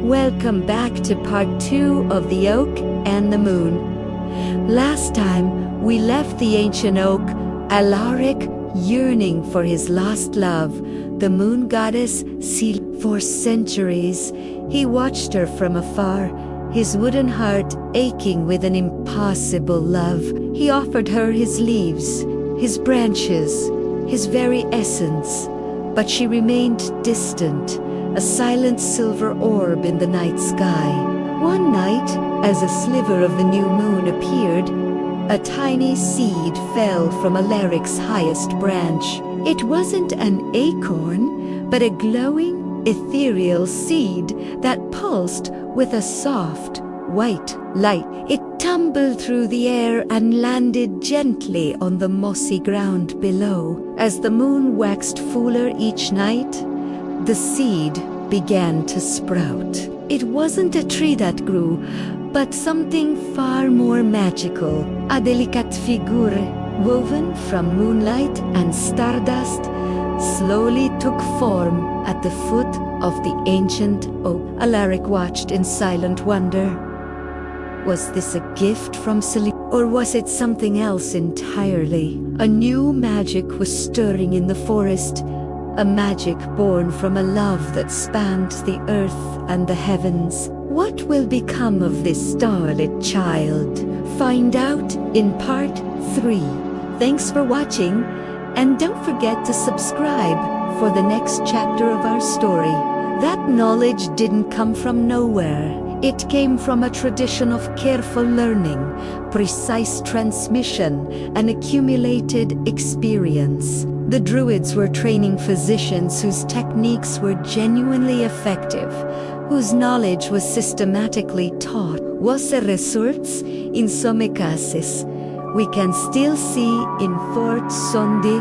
Welcome back to part 2 of The Oak and the Moon. Last time, we left the ancient oak, Alaric, yearning for his lost love, the moon goddess Celia. For centuries, he watched her from afar, his wooden heart aching with an impossible love. He offered her his leaves, his branches, his very essence, but she remained distant, a silent silver orb in the night sky. One night, as a sliver of the new moon appeared, a tiny seed fell from Alaric's highest branch. It wasn't an acorn, but a glowing, ethereal seed that pulsed with a soft, white light. It tumbled through the air and landed gently on the mossy ground below. As the moon waxed fuller each night, the seed began to sprout. It wasn't a tree that grew, but something far more magical. A delicate figure, woven from moonlight and stardust, slowly took form at the foot of the ancient oak. Alaric watched in silent wonder. Was this a gift from Celia, or was it something else entirely? A new magic was stirring in the forest, a magic born from a love that spanned the earth and the heavens. What will become of this starlit child? Find out in part 3. Thanks for watching, and don't forget to subscribe for the next chapter of our story. That knowledge didn't come from nowhere. It came from a tradition of careful learning, precise transmission, and accumulated experience. The Druids were training physicians whose techniques were genuinely effective, whose knowledge was systematically taught. Was a results in some cases we can still see in Fort Sondi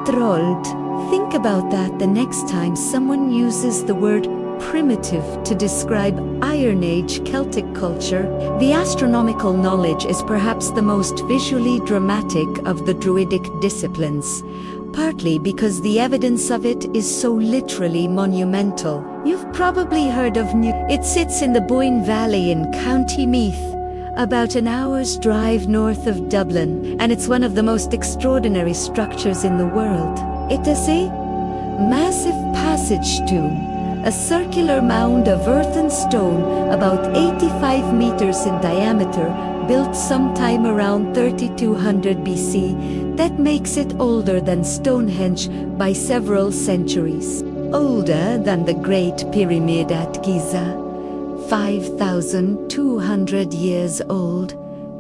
Trold. Think about that the next time someone uses the word primitive to describe Iron Age Celtic culture. The astronomical knowledge is perhaps the most visually dramatic of the Druidic disciplines, partly because the evidence of it is so literally monumental. You've probably heard of It sits in the Boyne Valley in County Meath, about an hour's drive north of Dublin, and it's one of the most extraordinary structures in the world. It is a massive passage tomb, a circular mound of earth and stone about 85 meters in diameter, built sometime around 3200 BC, that makes it older than Stonehenge by several centuries. Older than the Great Pyramid at Giza, 5,200 years old,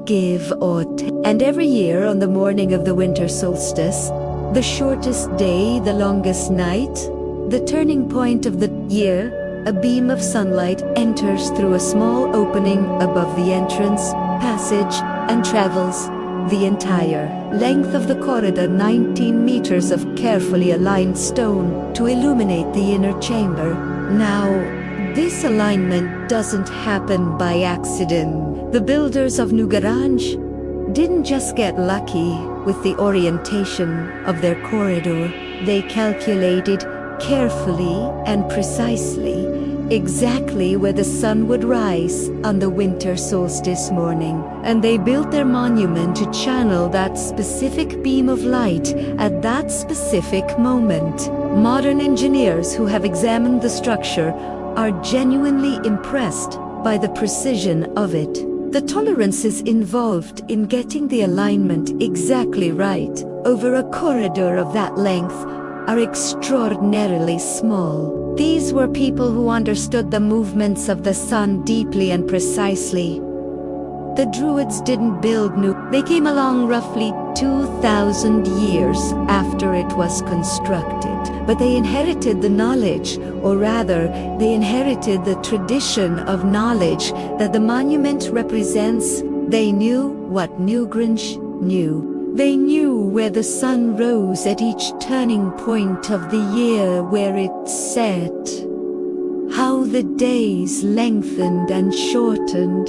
give or take. And every year on the morning of the winter solstice, the shortest day, the longest night, the turning point of the year, a beam of sunlight enters through a small opening above the entrance, passage, and travels the entire length of the corridor, 19 meters of carefully aligned stone, to illuminate the inner chamber. Now, this alignment doesn't happen by accident. The builders of New Garage didn't just get lucky with the orientation of their corridor. They calculated carefully and precisely exactly where the sun would rise on the winter solstice morning. And they built their monument to channel that specific beam of light at that specific moment. Modern engineers who have examined the structure are genuinely impressed by the precision of it. The tolerances involved in getting the alignment exactly right over a corridor of that length are extraordinarily small. These were people who understood the movements of the sun deeply and precisely. The Druids didn't build new. They came along roughly 2,000 years after it was constructed. But they inherited the knowledge, or rather, they inherited the tradition of knowledge that the monument represents. They knew what Newgrange knew. They knew where the sun rose at each turning point of the year, where it set, how the days lengthened and shortened,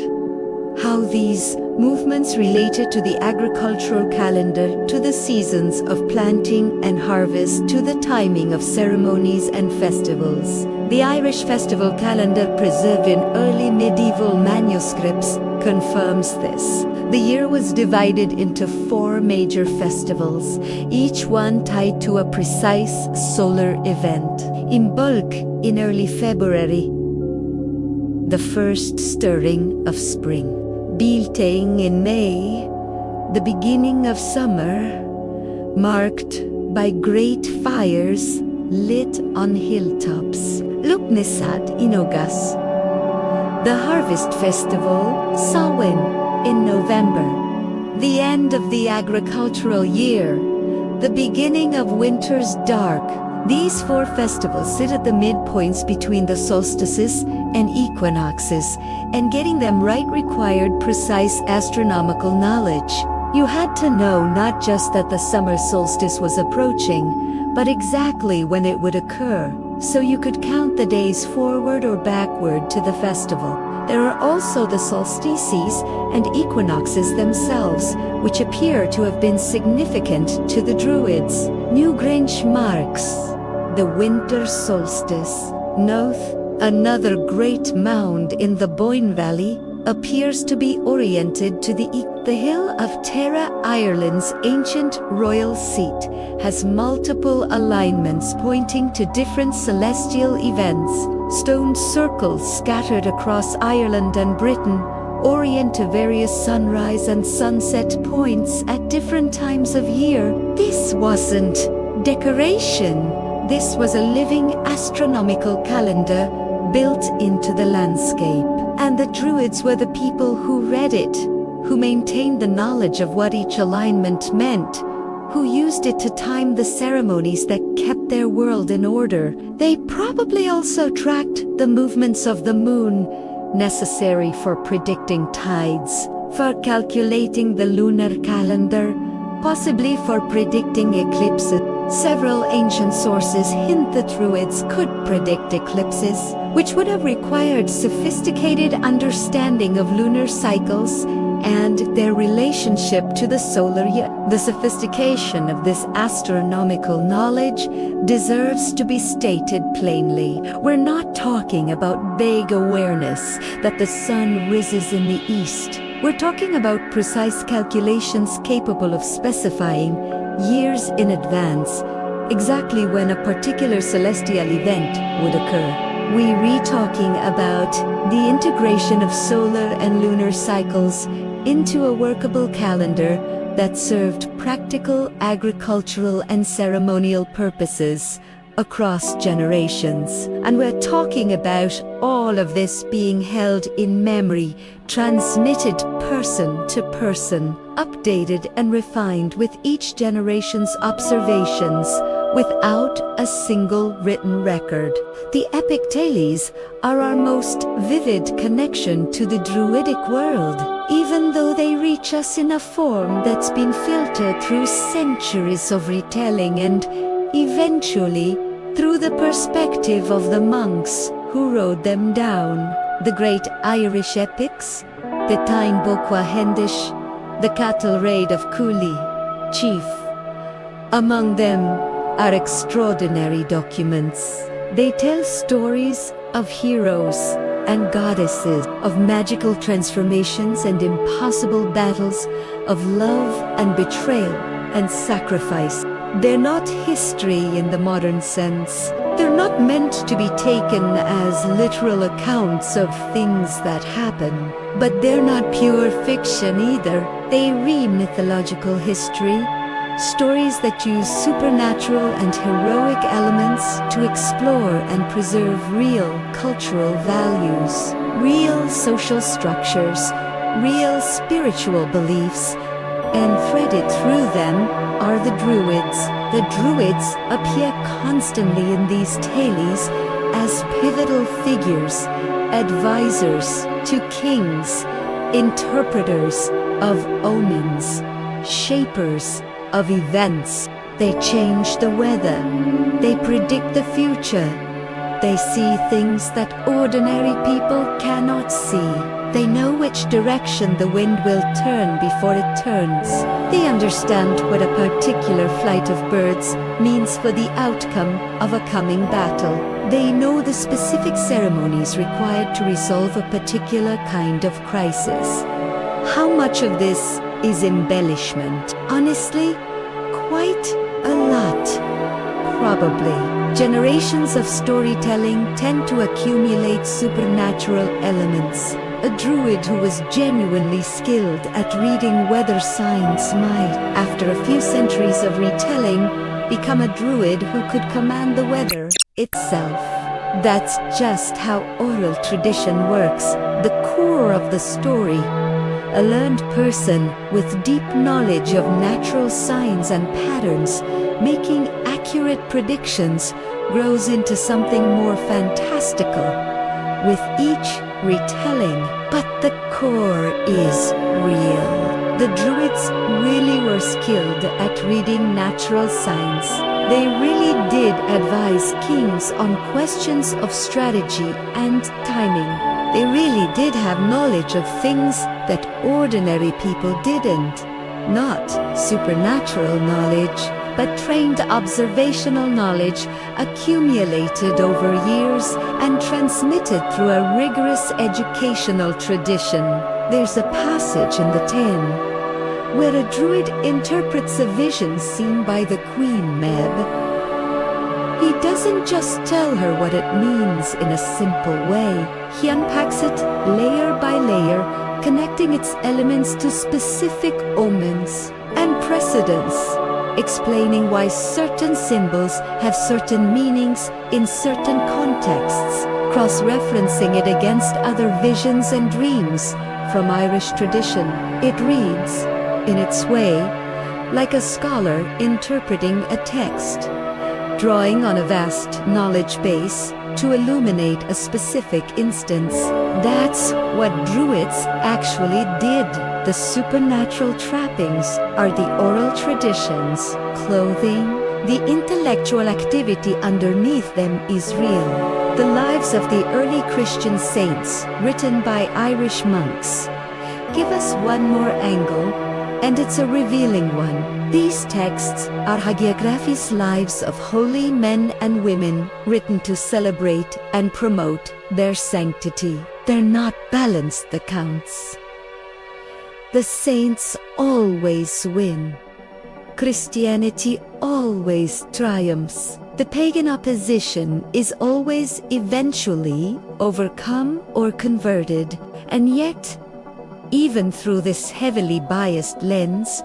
how these movements related to the agricultural calendar, to the seasons of planting and harvest, to the timing of ceremonies and festivals. The Irish festival calendar preserved in early medieval manuscripts confirms this. The year was divided into 4 major festivals, each one tied to a precise solar event. In bulk, in early February, the first stirring of spring. Beltane in May, the beginning of summer, marked by great fires lit on hilltops. Luknisat in August. The harvest festival, Samhain, in November. The end of the agricultural year, the beginning of winter's dark. These 4 festivals sit at the midpoints between the solstices and equinoxes, and getting them right required precise astronomical knowledge. You had to know not just that the summer solstice was approaching, but exactly when it would occur, so you could count the days forward or backward to the festival. There are also the solstices and equinoxes themselves, which appear to have been significant to the Druids. Newgrange marks the winter solstice. Noth, another great mound in the Boyne Valley, appears to be oriented to the east. The hill of Tara, Ireland's ancient royal seat, has multiple alignments pointing to different celestial events. Stone circles scattered across Ireland and Britain orient to various sunrise and sunset points at different times of year. This wasn't decoration. This was a living astronomical calendar built into the landscape. And the Druids were the people who read it, who maintained the knowledge of what each alignment meant, who used it to time the ceremonies that kept their world in order. They probably also tracked the movements of the moon, necessary for predicting tides, for calculating the lunar calendar, possibly for predicting eclipses. Several ancient sources hint the Druids could predict eclipses, which would have required sophisticated understanding of lunar cycles and their relationship to the solar year. The sophistication of this astronomical knowledge deserves to be stated plainly. We're not talking about vague awareness that the sun rises in the east. We're talking about precise calculations capable of specifying years in advance exactly when a particular celestial event would occur. We're talking about the integration of solar and lunar cycles into a workable calendar that served practical, agricultural, and ceremonial purposes across generations. And we're talking about all of this being held in memory, transmitted person to person, updated and refined with each generation's observations, without a single written record. The epic tales are our most vivid connection to the Druidic world, even though they reach us in a form that's been filtered through centuries of retelling and, eventually, through the perspective of the monks who wrote them down. The great Irish epics, the Táin Bócua Hendish, the Cattle Raid of Cooley, Chief. Among them are extraordinary documents. They tell stories of heroes and goddesses, of magical transformations and impossible battles, of love and betrayal and sacrifice. They're not history in the modern sense. They're not meant to be taken as literal accounts of things that happen. But they're not pure fiction either. They re-mythological history, stories that use supernatural and heroic elements to explore and preserve real cultural values, real social structures, real spiritual beliefs, and threaded through them are the Druids. The Druids appear constantly in these tales as pivotal figures, advisors to kings, interpreters of omens, shapers of events. They change the weather. They predict the future. They see things that ordinary people cannot see. They know which direction the wind will turn before it turns. They understand what a particular flight of birds means for the outcome of a coming battle. They know the specific ceremonies required to resolve a particular kind of crisis. How much of this is embellishment? Honestly, quite a lot. Probably. Generations of storytelling tend to accumulate supernatural elements. A druid who was genuinely skilled at reading weather signs might, after a few centuries of retelling, become a druid who could command the weather itself. That's just how oral tradition works, the core of the story. A learned person with deep knowledge of natural signs and patterns, making accurate predictions, grows into something more fantastical with each retelling. But the core is real. The druids really were skilled at reading natural signs. They really did advise kings on questions of strategy and timing. They really did have knowledge of things that ordinary people didn't. Not supernatural knowledge, but trained observational knowledge accumulated over years and transmitted through a rigorous educational tradition. There's a passage in the Ten where a druid interprets a vision seen by the Queen Meb. He doesn't just tell her what it means in a simple way. He unpacks it layer by layer, connecting its elements to specific omens and precedents, explaining why certain symbols have certain meanings in certain contexts, cross-referencing it against other visions and dreams from Irish tradition. It reads, in its way, like a scholar interpreting a text, drawing on a vast knowledge base to illuminate a specific instance. That's what druids actually did. The supernatural trappings are the oral traditions, clothing. The intellectual activity underneath them is real. The lives of the early Christian saints, written by Irish monks, give us one more angle, and it's a revealing one. These texts are hagiographies, lives of holy men and women, written to celebrate and promote their sanctity. They're not balanced accounts. The saints always win. Christianity always triumphs. The pagan opposition is always eventually overcome or converted, and yet, even through this heavily biased lens,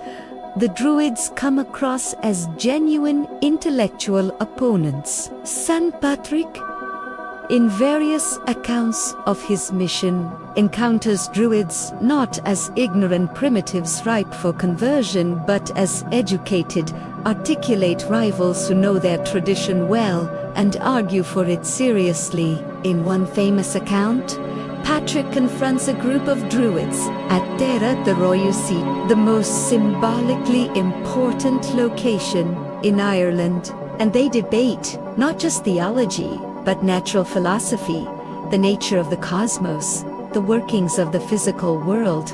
the druids come across as genuine intellectual opponents. St. Patrick, in various accounts of his mission, encounters druids not as ignorant primitives ripe for conversion, but as educated, articulate rivals who know their tradition well and argue for it seriously. In one famous account, Patrick confronts a group of druids at Dera the Royal Seat, the most symbolically important location in Ireland, and they debate not just theology, but natural philosophy, the nature of the cosmos, the workings of the physical world.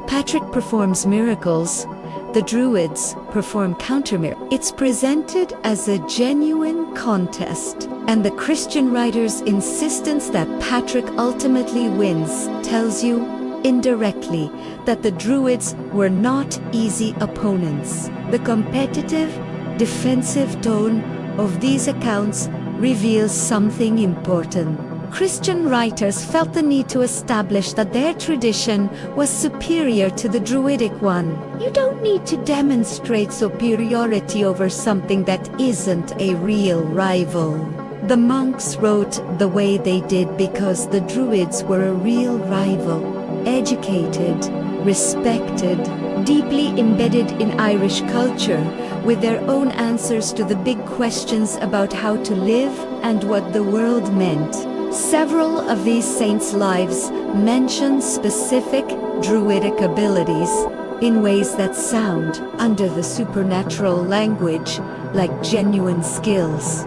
Patrick performs miracles, the druids perform counter-miracles. It's presented as a genuine contest, and the Christian writer's insistence that Patrick ultimately wins tells you, indirectly, that the druids were not easy opponents. The competitive, defensive tone of these accounts reveals something important. Christian writers felt the need to establish that their tradition was superior to the Druidic one. You don't need to demonstrate superiority over something that isn't a real rival. The monks wrote the way they did because the Druids were a real rival, educated, respected, deeply embedded in Irish culture, with their own answers to the big questions about how to live and what the world meant. Several of these saints' lives mention specific Druidic abilities in ways that sound, under the supernatural language, like genuine skills.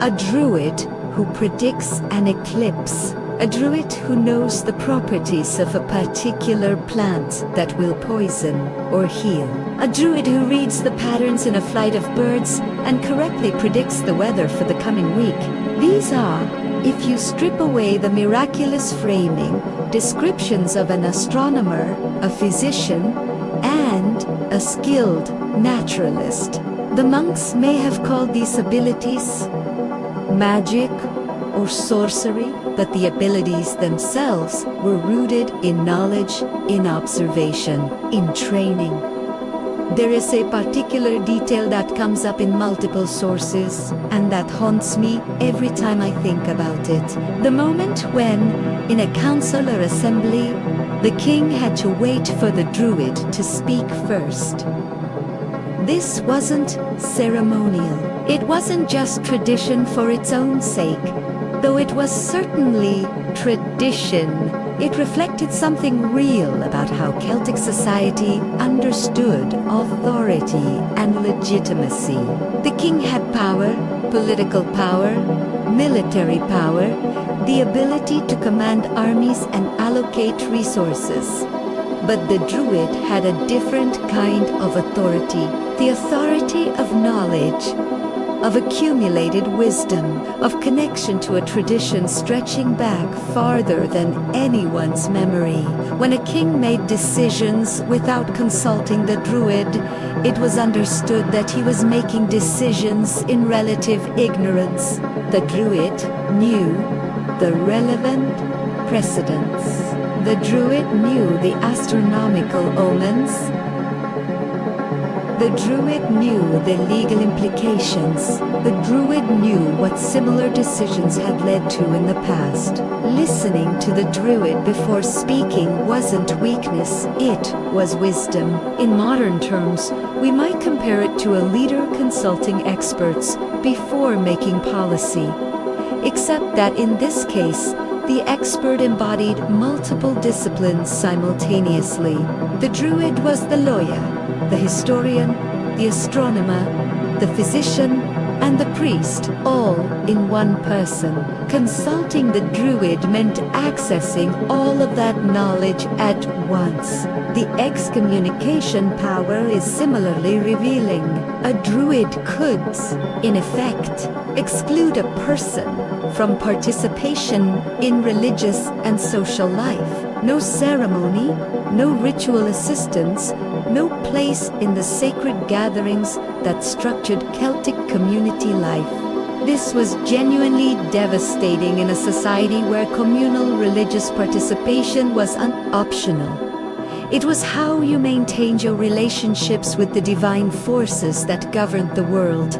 A Druid who predicts an eclipse A druid who knows the properties of a particular plant that will poison or heal. A druid who reads the patterns in a flight of birds and correctly predicts the weather for the coming week. These are, if you strip away the miraculous framing, descriptions of an astronomer, a physician, and a skilled naturalist. The monks may have called these abilities magic or sorcery, but the abilities themselves were rooted in knowledge, in observation, in training. There is a particular detail that comes up in multiple sources, and that haunts me every time I think about it. The moment when, in a council or assembly, the king had to wait for the druid to speak first. This wasn't ceremonial. It wasn't just tradition for its own sake. Though it was certainly tradition, it reflected something real about how Celtic society understood authority and legitimacy. The king had power, political power, military power, the ability to command armies and allocate resources. But the druid had a different kind of authority, the authority of knowledge, of accumulated wisdom, of connection to a tradition stretching back farther than anyone's memory. When a king made decisions without consulting the druid, it was understood that he was making decisions in relative ignorance. The druid knew the relevant precedents. The druid knew the astronomical omens. The druid knew the legal implications. The druid knew what similar decisions had led to in the past. Listening to the druid before speaking wasn't weakness, it was wisdom. In modern terms, we might compare it to a leader consulting experts before making policy. Except that in this case, the expert embodied multiple disciplines simultaneously. The druid was the lawyer, the historian, the astronomer, the physician, and the priest, all in one person. Consulting the druid meant accessing all of that knowledge at once. The excommunication power is similarly revealing. A druid could, in effect, exclude a person from participation in religious and social life. No ceremony, no ritual assistance, no place in the sacred gatherings that structured Celtic community life. This was genuinely devastating in a society where communal religious participation was optional. It was how you maintained your relationships with the divine forces that governed the world,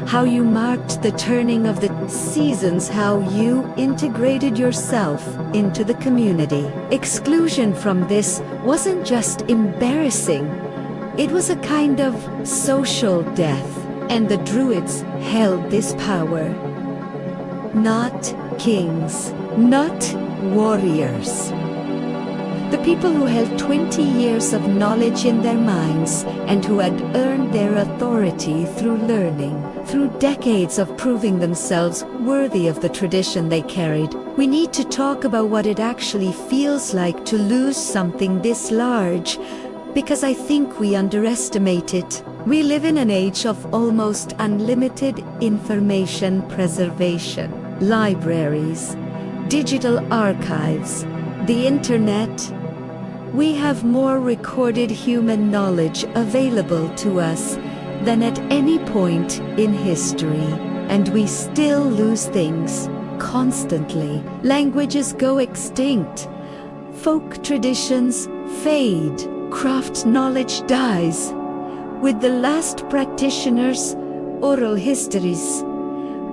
how you marked the turning of the seasons, how you integrated yourself into the community. Exclusion from this wasn't just embarrassing, it was a kind of social death, and the druids held this power. Not kings, not warriors. The people who held 20 years of knowledge in their minds and who had earned their authority through learning, through decades of proving themselves worthy of the tradition they carried. We need to talk about what it actually feels like to lose something this large, because I think we underestimate it. We live in an age of almost unlimited information preservation. Libraries, digital archives, the internet. We have more recorded human knowledge available to us than at any point in history. And we still lose things constantly. Languages go extinct. Folk traditions fade. Craft knowledge dies. With the last practitioners, oral histories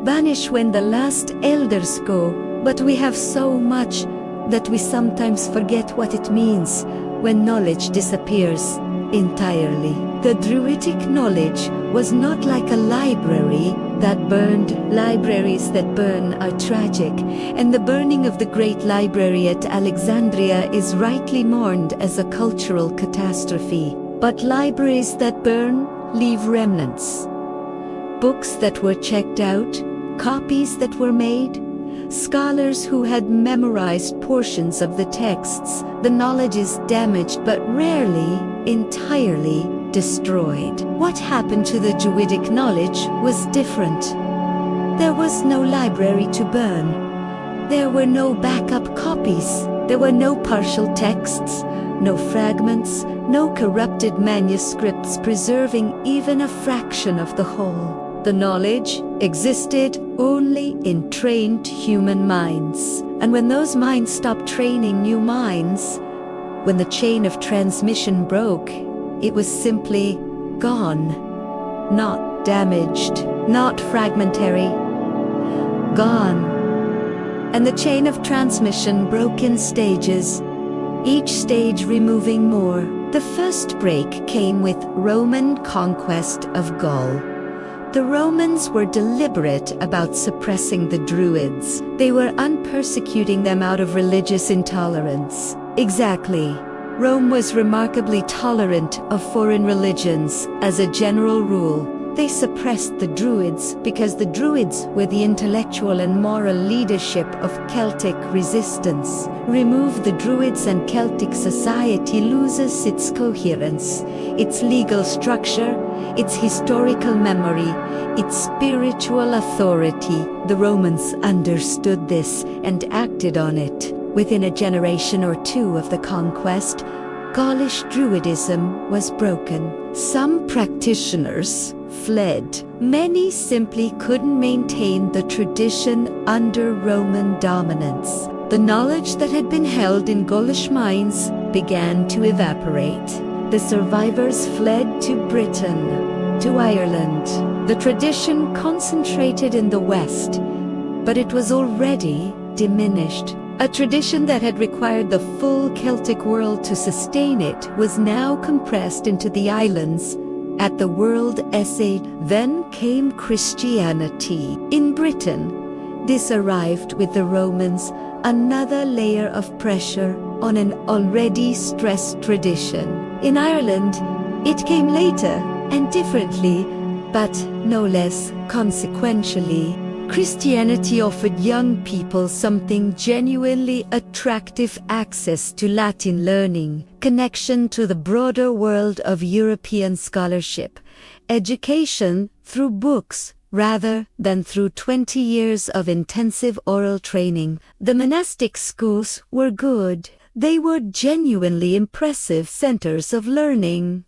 vanish when the last elders go. But we have so much that we sometimes forget what it means when knowledge disappears entirely. The Druidic knowledge was not like a library that burned. Libraries that burn are tragic, and the burning of the great library at Alexandria is rightly mourned as a cultural catastrophe. But libraries that burn leave remnants. Books that were checked out, copies that were made, Scholars who had memorized portions of the texts. The knowledge is damaged but rarely entirely destroyed. What happened to the Druidic knowledge was different. There was no library to burn. There were no backup copies. There were no partial texts, no fragments, no corrupted manuscripts preserving even a fraction of the whole. The knowledge existed only in trained human minds. And when those minds stopped training new minds, when the chain of transmission broke, it was simply gone. Not damaged, not fragmentary. Gone. And the chain of transmission broke in stages, each stage removing more. The first break came with Roman conquest of Gaul. The Romans were deliberate about suppressing the Druids. They were unpersecuting them out of religious intolerance. Exactly. Rome was remarkably tolerant of foreign religions as a general rule. They suppressed the Druids because the Druids were the intellectual and moral leadership of Celtic resistance. Remove the Druids and Celtic society loses its coherence, its legal structure, its historical memory, its spiritual authority. The Romans understood this and acted on it. Within a generation or two of the conquest, Gaulish Druidism was broken. Some practitioners fled. Many simply couldn't maintain the tradition under Roman dominance. The knowledge that had been held in Gaulish minds began to evaporate. The survivors fled to Britain, to Ireland. The tradition concentrated in the West, but it was already diminished. A tradition that had required the full Celtic world to sustain it was now compressed into the islands at the World Essay. Then came Christianity. In Britain, this arrived with the Romans, another layer of pressure on an already stressed tradition. In Ireland, it came later and differently, but no less consequentially. Christianity offered young people something genuinely attractive: access to Latin learning, connection to the broader world of European scholarship, education through books rather than through 20 years of intensive oral training. The monastic schools were good. They were genuinely impressive centers of learning.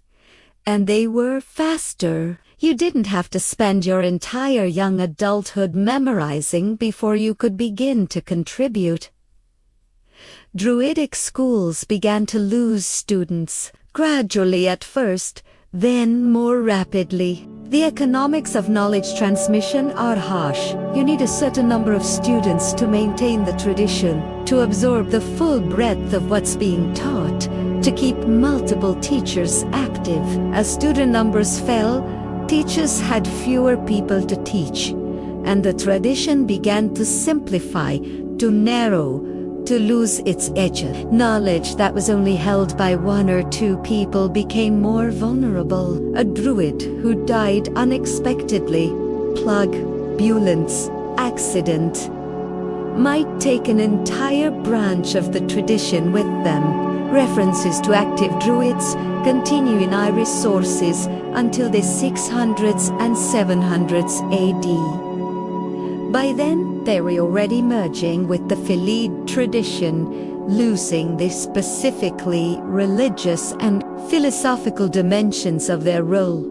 And they were faster. You didn't have to spend your entire young adulthood memorizing before you could begin to contribute. Druidic schools began to lose students, gradually at first, then more rapidly. The economics of knowledge transmission are harsh. You need a certain number of students to maintain the tradition, to absorb the full breadth of what's being taught, to keep multiple teachers active. As student numbers fell, teachers had fewer people to teach, and the tradition began to simplify, to narrow, to lose its edge. Knowledge that was only held by one or two people became more vulnerable. A druid who died unexpectedly, plug, bulance, accident, might take an entire branch of the tradition with them. References to active druids continue in Irish sources until the 600s and 700s AD. By then, they were already merging with the Philid tradition, losing the specifically religious and philosophical dimensions of their role,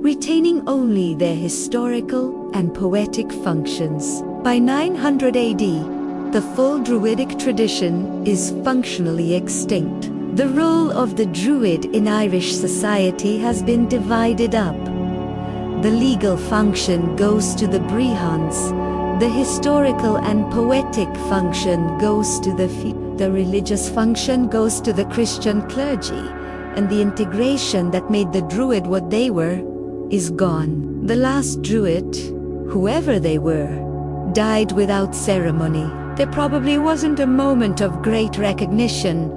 retaining only their historical and poetic functions. By 900 AD, the full Druidic tradition is functionally extinct. The role of the Druid in Irish society has been divided up. The legal function goes to the Brehons, the historical and poetic function goes to the religious function goes to the Christian clergy, and the integration that made the Druid what they were is gone. The last Druid, whoever they were, died without ceremony. There probably wasn't a moment of great recognition,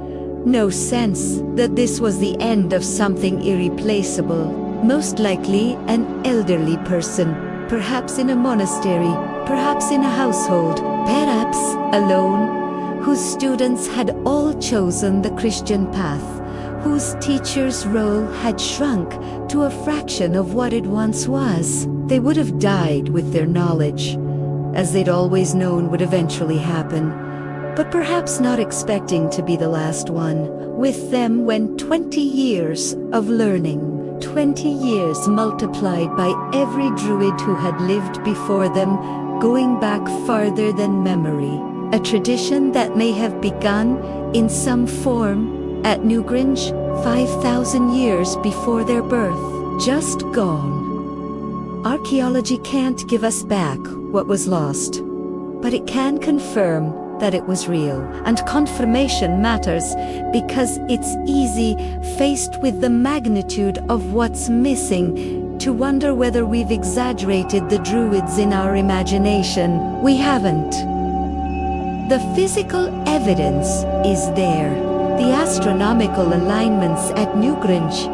no sense that this was the end of something irreplaceable. Most likely an elderly person, perhaps in a monastery, perhaps in a household, perhaps alone, whose students had all chosen the Christian path, whose teacher's role had shrunk to a fraction of what it once was. They would have died with their knowledge, as they'd always known would eventually happen, but perhaps not expecting to be the last one. With them went 20 years of learning, 20 years multiplied by every druid who had lived before them, going back farther than memory. A tradition that may have begun in some form at Newgrange 5,000 years before their birth, just gone. Archaeology can't give us back what was lost, but it can confirm that it was real. And confirmation matters because it's easy, faced with the magnitude of what's missing, to wonder whether we've exaggerated the druids in our imagination. We haven't. The physical evidence is there. The astronomical alignments at Newgrange,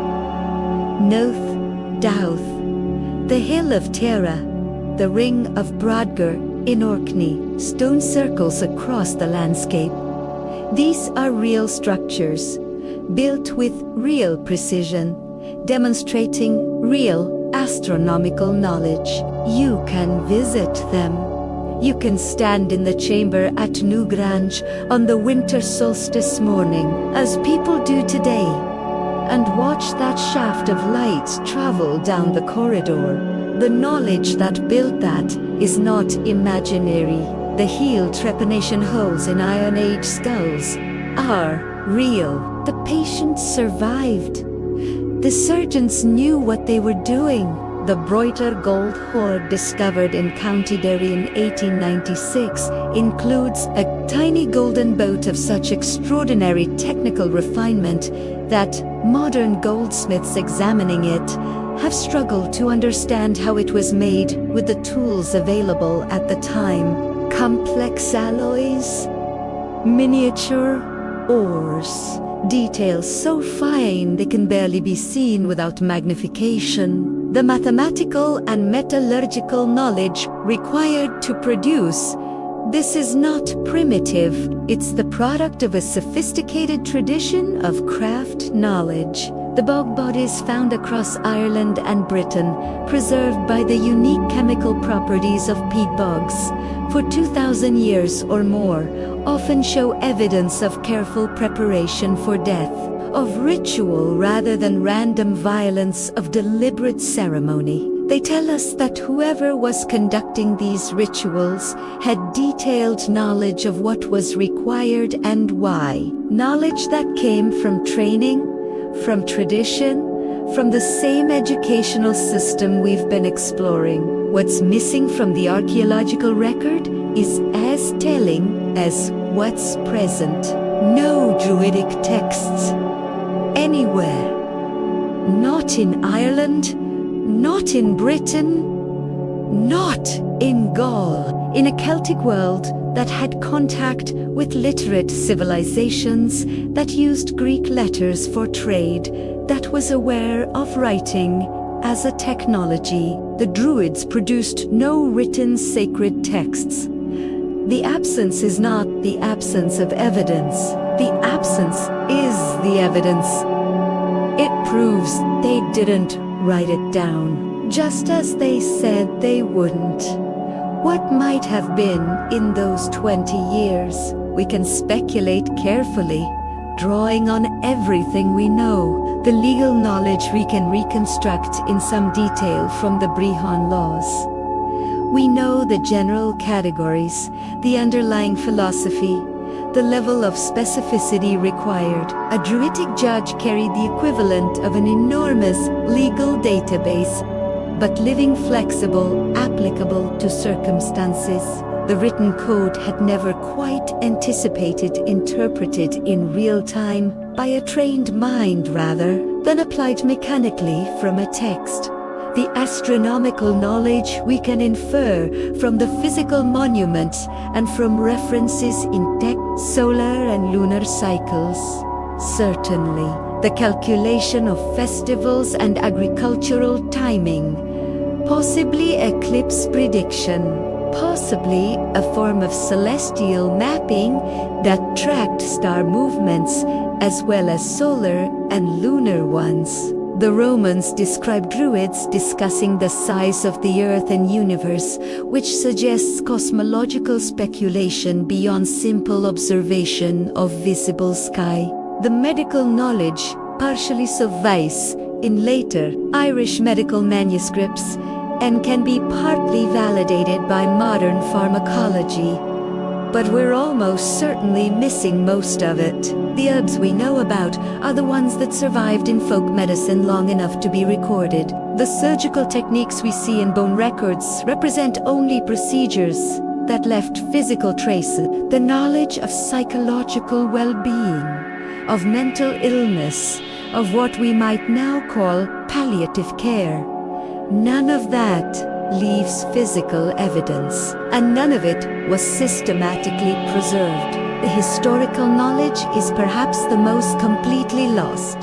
Noth, Douth, the Hill of Tara, the Ring of Brodgar in Orkney, stone circles across the landscape. These are real structures, built with real precision, demonstrating real astronomical knowledge. You can visit them. You can stand in the chamber at Newgrange on the winter solstice morning, as people do today, and watch that shaft of light travel down the corridor. The knowledge that built that is not imaginary. The heel trepanation holes in Iron Age skulls are real. The patients survived. The surgeons knew what they were doing. The Broiter gold hoard discovered in County Derry in 1896 includes a tiny golden boat of such extraordinary technical refinement that modern goldsmiths examining it have struggled to understand how it was made with the tools available at the time. Complex alloys, miniature ores, details so fine they can barely be seen without magnification. The mathematical and metallurgical knowledge required to produce this is not primitive. It's the product of a sophisticated tradition of craft knowledge. The bog bodies found across Ireland and Britain, preserved by the unique chemical properties of peat bogs for 2,000 years or more, often show evidence of careful preparation for death, of ritual rather than random violence, of deliberate ceremony. They tell us that whoever was conducting these rituals had detailed knowledge of what was required and why. Knowledge that came from training, from tradition, from the same educational system we've been exploring. What's missing from the archaeological record is as telling as what's present. No druidic texts anywhere. Not in Ireland, not in Britain, not in Gaul. In a Celtic world that had contact with literate civilizations, that used Greek letters for trade, that was aware of writing as a technology, the Druids produced no written sacred texts. The absence is not the absence of evidence. The absence is the evidence. It proves they didn't write it down, just as they said they wouldn't. What might have been in those 20 years? We can speculate carefully, drawing on everything we know, the legal knowledge we can reconstruct in some detail from the Brehon laws. We know the general categories, the underlying philosophy, the level of specificity required. A Druidic judge carried the equivalent of an enormous legal database, but living flexible, applicable to circumstances. The written code had never quite anticipated, interpreted in real time, by a trained mind rather than applied mechanically from a text. The astronomical knowledge we can infer from the physical monuments and from references in solar and lunar cycles. Certainly, the calculation of festivals and agricultural timing, possibly eclipse prediction. possibly a form of celestial mapping that tracked star movements as well as solar and lunar ones. The Romans described Druids discussing the size of the Earth and universe, which suggests cosmological speculation beyond simple observation of visible sky. The medical knowledge partially survives in later Irish medical manuscripts and can be partly validated by modern pharmacology. But we're almost certainly missing most of it. The herbs we know about are the ones that survived in folk medicine long enough to be recorded. The surgical techniques we see in bone records represent only procedures that left physical traces. The knowledge of psychological well-being, of mental illness, of what we might now call palliative care. None of that leaves physical evidence, and none of it was systematically preserved. The historical knowledge is perhaps the most completely lost.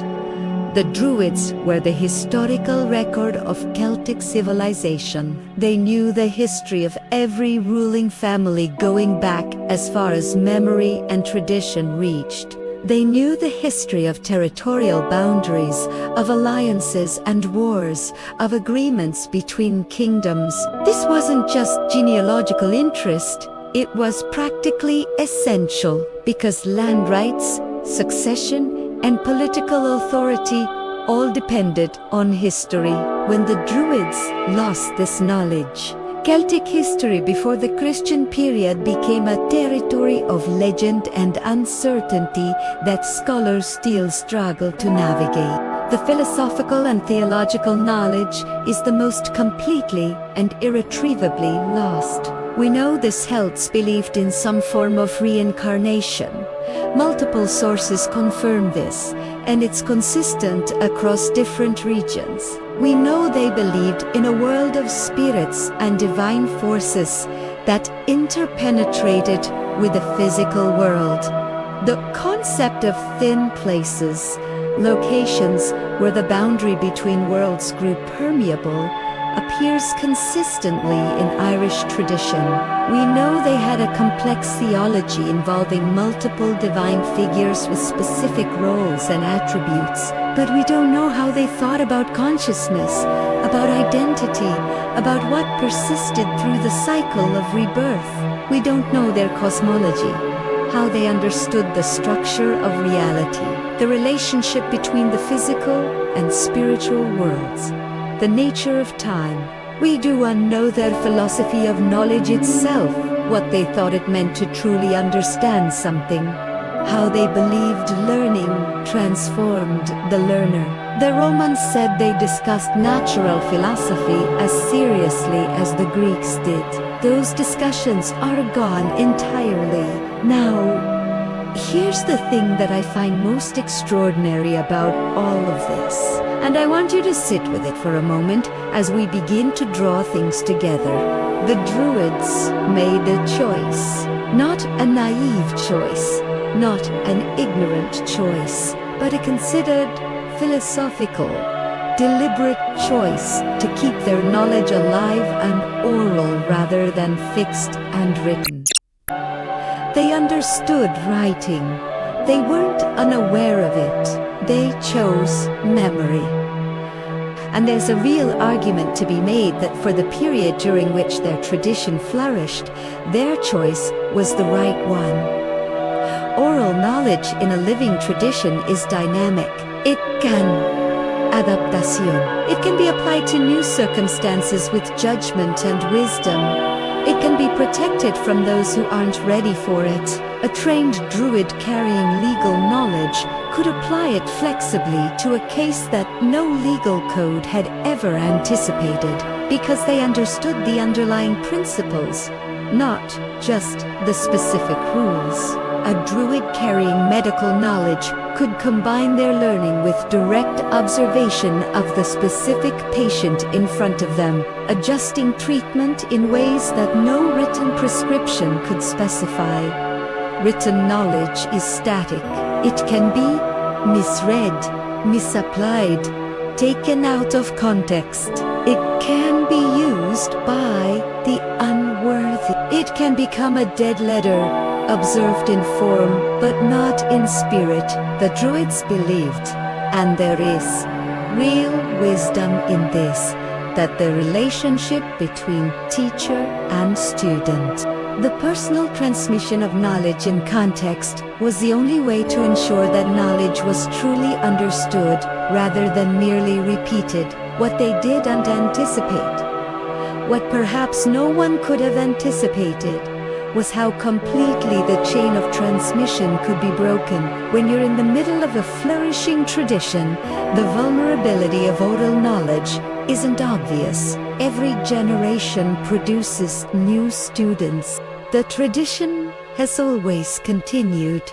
The Druids were the historical record of Celtic civilization. They knew the history of every ruling family going back as far as memory and tradition reached. They knew the history of territorial boundaries, of alliances and wars, of agreements between kingdoms. This wasn't just genealogical interest, it was practically essential, because land rights, succession, and political authority all depended on history. When the Druids lost this knowledge, Celtic history before the Christian period became a territory of legend and uncertainty that scholars still struggle to navigate. The philosophical and theological knowledge is the most completely and irretrievably lost. We know this Celts believed in some form of reincarnation. Multiple sources confirm this, and it's consistent across different regions. We know they believed in a world of spirits and divine forces that interpenetrated with the physical world. The concept of thin places, locations where the boundary between worlds grew permeable, appears consistently in Irish tradition. We know they had a complex theology involving multiple divine figures with specific roles and attributes, but we don't know how they thought about consciousness, about identity, about what persisted through the cycle of rebirth. We don't know their cosmology, how they understood the structure of reality, the relationship between the physical and spiritual worlds, the nature of time. We do know their philosophy of knowledge itself, what they thought it meant to truly understand something, how they believed learning transformed the learner. The Romans said they discussed natural philosophy as seriously as the Greeks did. Those discussions are gone entirely. Now, here's the thing that I find most extraordinary about all of this. And I want you to sit with it for a moment as we begin to draw things together. The Druids made a choice, not a naive choice, not an ignorant choice, but a considered, philosophical, deliberate choice to keep their knowledge alive and oral rather than fixed and written. They understood writing. They weren't unaware of it. They chose memory. And there's a real argument to be made that for the period during which their tradition flourished, their choice was the right one. Oral knowledge in a living tradition is dynamic. It can adaptación. It can be applied to new circumstances with judgment and wisdom. It can be protected from those who aren't ready for it. A trained druid carrying legal knowledge could apply it flexibly to a case that no legal code had ever anticipated, because they understood the underlying principles, not just the specific rules. A druid carrying medical knowledge could combine their learning with direct observation of the specific patient in front of them, adjusting treatment in ways that no written prescription could specify. Written knowledge is static. It can be misread, misapplied, taken out of context. It can be used by the unworthy. It can become a dead letter, observed in form, but not in spirit. The Druids believed, and there is real wisdom in this, that the relationship between teacher and student, the personal transmission of knowledge in context, was the only way to ensure that knowledge was truly understood, rather than merely repeated. What they didn't anticipate, what perhaps no one could have anticipated, was how completely the chain of transmission could be broken. When you're in the middle of a flourishing tradition, the vulnerability of oral knowledge isn't obvious. Every generation produces new students. The tradition has always continued.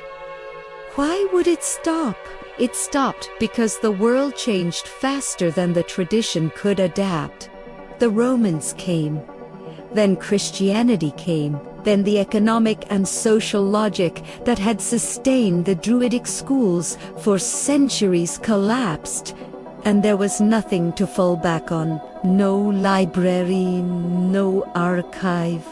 Why would it stop? It stopped because the world changed faster than the tradition could adapt. The Romans came, then Christianity came, then the economic and social logic that had sustained the Druidic schools for centuries collapsed, and there was nothing to fall back on. No library, no archive,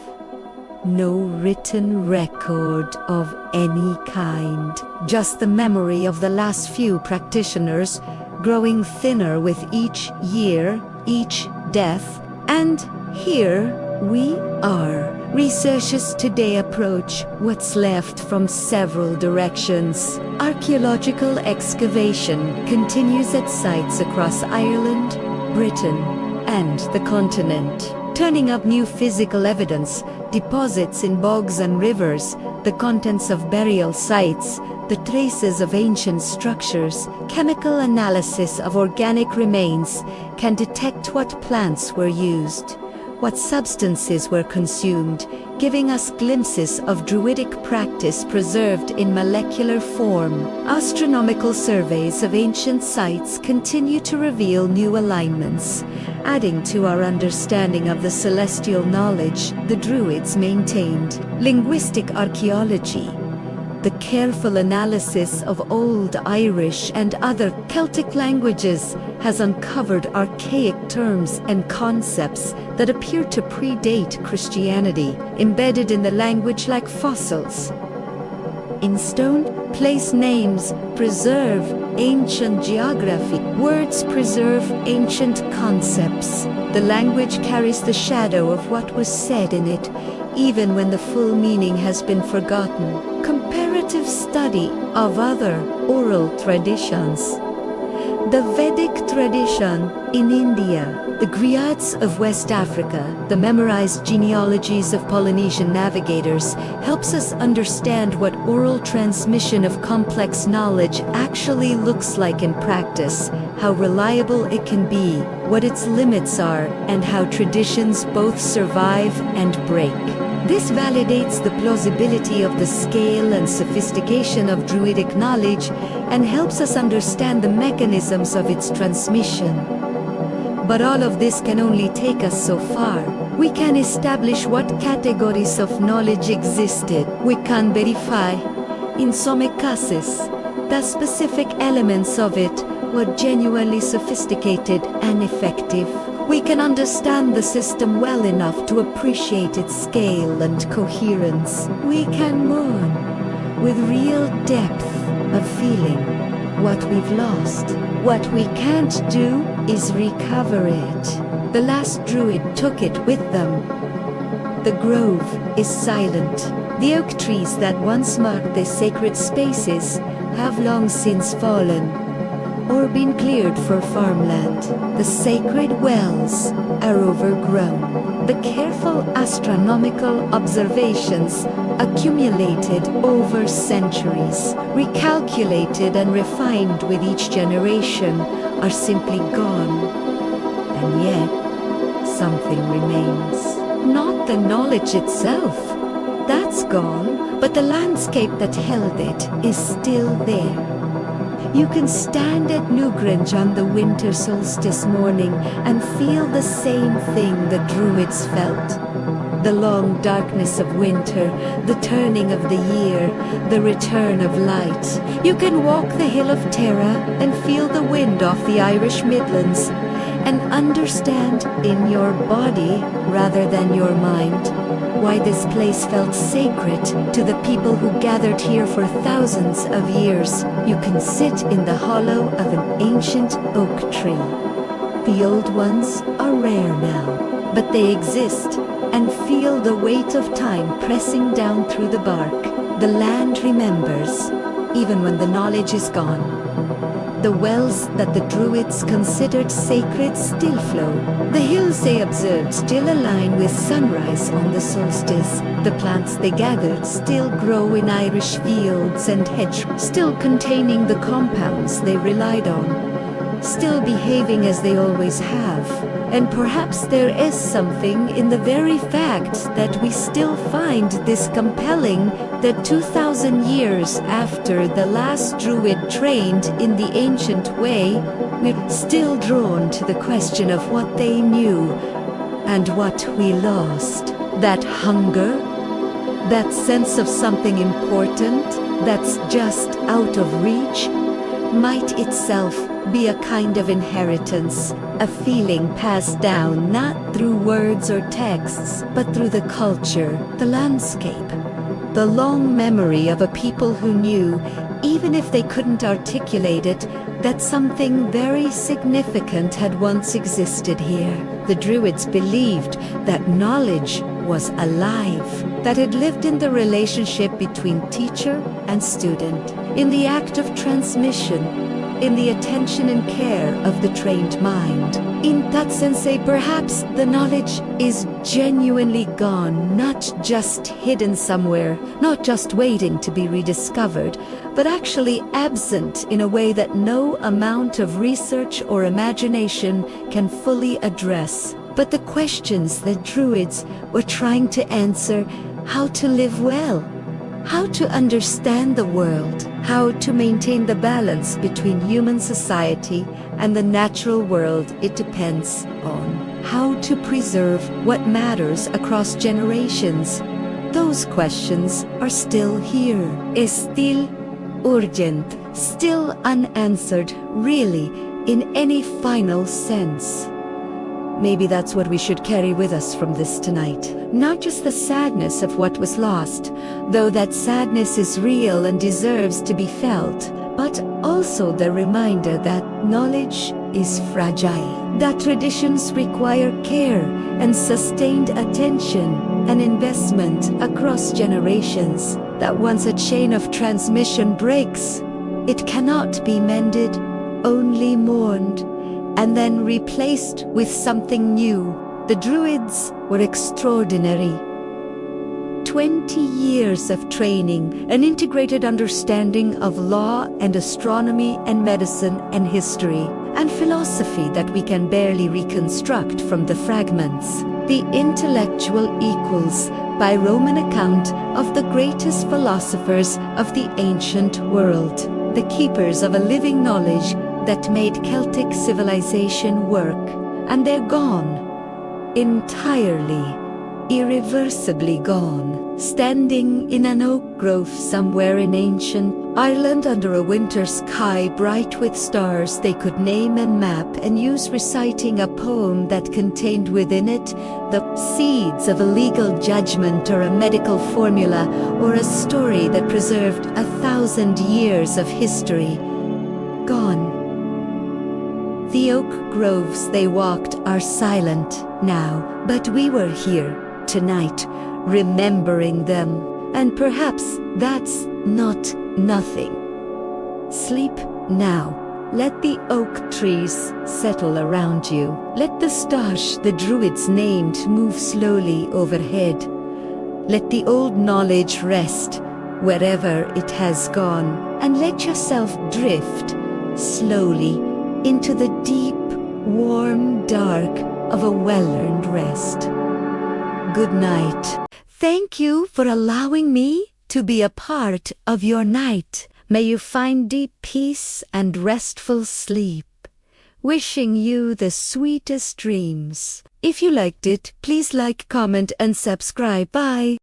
no written record of any kind. Just the memory of the last few practitioners, growing thinner with each year, each death, and here we are. Researchers today approach what's left from several directions. Archaeological excavation continues at sites across Ireland, Britain, and the continent, turning up new physical evidence, deposits in bogs and rivers, the contents of burial sites, the traces of ancient structures. Chemical analysis of organic remains can detect what plants were used, what substances were consumed, giving us glimpses of Druidic practice preserved in molecular form. Astronomical surveys of ancient sites continue to reveal new alignments, adding to our understanding of the celestial knowledge the Druids maintained. Linguistic archaeology, the careful analysis of Old Irish and other Celtic languages, has uncovered archaic terms and concepts that appear to predate Christianity, embedded in the language like fossils. In stone, place names preserve ancient geography. Words preserve ancient concepts. The language carries the shadow of what was said in it, even when the full meaning has been forgotten. Comparative study of other oral traditions. The Vedic tradition in India, the griots of West Africa, the memorized genealogies of Polynesian navigators, helps us understand what oral transmission of complex knowledge actually looks like in practice, how reliable it can be, what its limits are, and how traditions both survive and break. This validates the plausibility of the scale and sophistication of Druidic knowledge and helps us understand the mechanisms of its transmission. But all of this can only take us so far. We can establish what categories of knowledge existed. We can verify, in some cases, that specific elements of it were genuinely sophisticated and effective. We can understand the system well enough to appreciate its scale and coherence. We can mourn with real depth of feeling what we've lost. What we can't do is recover it. The last Druid took it with them. The grove is silent. The oak trees that once marked the sacred spaces have long since fallen or been cleared for farmland. The sacred wells are overgrown. The careful astronomical observations accumulated over centuries, recalculated and refined with each generation, are simply gone. And yet, something remains. Not the knowledge itself, that's gone, but the landscape that held it is still there. You can stand at Newgrange on the winter solstice morning and feel the same thing the Druids felt. The long darkness of winter, the turning of the year, the return of light. You can walk the hill of Tara and feel the wind off the Irish Midlands, and understand in your body rather than your mind why this place felt sacred to the people who gathered here for thousands of years. You can sit in the hollow of an ancient oak tree. The old ones are rare now, but they exist and feel the weight of time pressing down through the bark. The land remembers, even when the knowledge is gone. The wells that the Druids considered sacred still flow. The hills they observed still align with sunrise on the solstice. The plants they gathered still grow in Irish fields and hedgerows, still containing the compounds they relied on, still behaving as they always have. And perhaps there is something in the very fact that we still find this compelling, that 2,000 years after the last Druid trained in the ancient way, we're still drawn to the question of what they knew and what we lost. That hunger, that sense of something important that's just out of reach, might itself be a kind of inheritance, a feeling passed down not through words or texts, but through the culture, the landscape, the long memory of a people who knew, even if they couldn't articulate it, that something very significant had once existed here. The Druids believed that knowledge was alive, that it lived in the relationship between teacher and student, in the act of transmission, in the attention and care of the trained mind. In that sense, perhaps the knowledge is genuinely gone, not just hidden somewhere, not just waiting to be rediscovered, but actually absent in a way that no amount of research or imagination can fully address. But the questions the Druids were trying to answer: how to live well, how to understand the world, how to maintain the balance between human society and the natural world it depends on, how to preserve what matters across generations. Those questions are still here, still urgent, still unanswered, really, in any final sense. Maybe that's what we should carry with us from this tonight. Not just the sadness of what was lost, though that sadness is real and deserves to be felt, but also the reminder that knowledge is fragile, that traditions require care and sustained attention and investment across generations, that once a chain of transmission breaks, it cannot be mended, only mourned, and then replaced with something new. The Druids were extraordinary. 20 years of training, an integrated understanding of law and astronomy and medicine and history, and philosophy that we can barely reconstruct from the fragments. The intellectual equals, by Roman account, of the greatest philosophers of the ancient world, the keepers of a living knowledge that made Celtic civilization work, and they're gone, entirely, irreversibly gone, standing in an oak grove somewhere in ancient Ireland under a winter sky bright with stars they could name and map and use, reciting a poem that contained within it the seeds of a legal judgment or a medical formula or a story that preserved 1,000 years of history. Gone. The oak groves they walked are silent now, but we were here tonight, remembering them, and perhaps that's not nothing. Sleep now. Let the oak trees settle around you. Let the stars the Druids named move slowly overhead. Let the old knowledge rest wherever it has gone, and let yourself drift slowly into the deep, warm dark of a well-earned rest. Good night. Thank you for allowing me to be a part of your night. May you find deep peace and restful sleep. Wishing you the sweetest dreams. If you liked it, please like, comment, and subscribe. Bye.